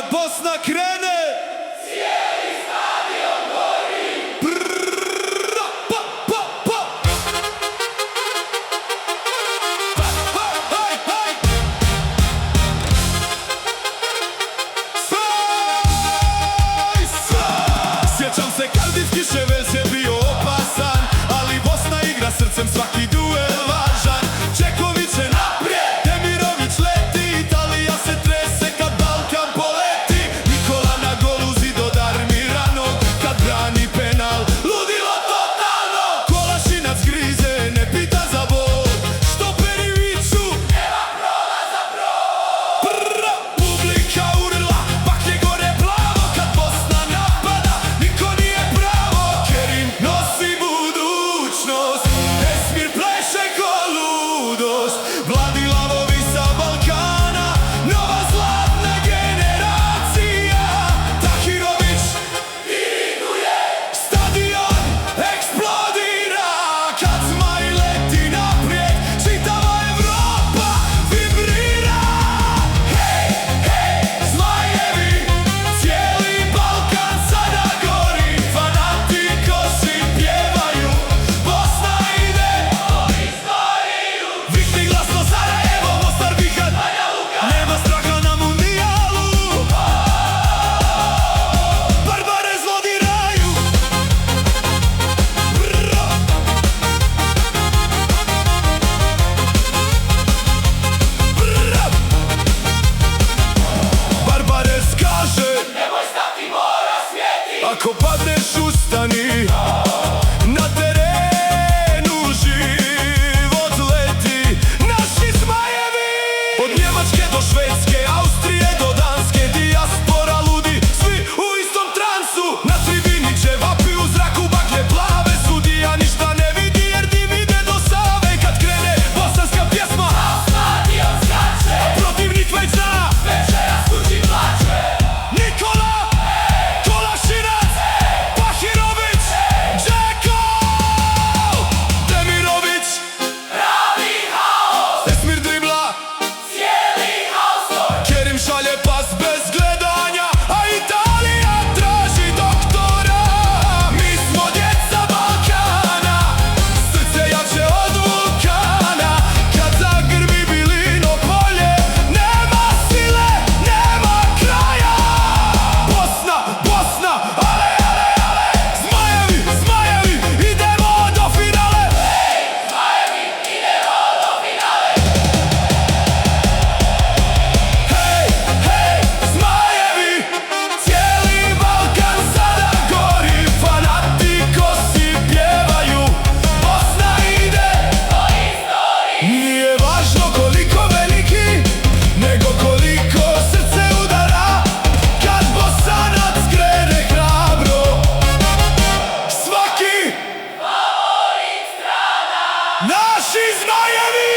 Kad Bosna krene, cijeli stadion gori. Prrrra, pa, pa, pa. Haj, haj. Saj, saj. Sjećam se kad iz kiše već je bio opasan, ali Bosna igra srcem svaki duel važan. Čeković je naprijed, Demirović leti, Italija se trese kad Balkan poleti. Nikola na golu Zido Darmiranog, kad brani penal, ludilo totalno. Kolašinac grize, ne pita za bod, štoperi viču, Nema prolaza brod. prrra, publika urla, bakje gore plavo. Kad Bosna napada, niko nije pravo. Kerim nosi budućnost, Esmir pleše ko ludost. Vladilavovi sa Balkana, nova zlatna generacija. Tahirović Diriguje. stadion eksplodira. Kad Zmaj leti naprijed, čitava Evropa vibrira. Hej, hej, Zmajevi, cijeli Balkan sada gori. Fanatikosi pjevaju, Bosna ide U istoriju. Vikni glasno Sarajevo, Mostar, Bihać, Banja Luka. nema straha na mundijalu. Barbare zlodiraju. Brrra. Brrra. Barbares kaže, Nemoj stati, mora svijeti. ako padneš ustani. Na terenu život leti. Naši Zmajevi, od Njemačke do Švedske, Austrije do Danske, dijaspora ludi, svi u istom transu. Na tribini će vapi u zraku baklje plave, sudija ništa ne vidi jer dim ide do Save. Kad krene bosanska pjesma, Stadion skače. protivnik već zna. Večeras kući plače. Nikola, Kolašinac, Tahirović, Džeko, Demirović, Pravi haos. Esmir dribla, Cijeli haos. Kerim šalje pas bez gledanja, a Italija traži doktora. Mi smo djeca Balkana, srce jače od vulkana. Kad zagrmi Bilino polje, nema sile, nema kraja. Bosna, Bosna, ale, ale, ale. Zmajevi, Zmajevi, idemo do finale. Zmajevi, idemo do finale. Hej, hej, Zmajevi, cijeli Balkan sada gori. Fanatikosi pjevaju, Bosna ide. U istoriju. Nije važno koliko veliki, nego koliko srce udara. Kad Bosanac krene hrabro, svaki Favorit strana. naši Zmajevi.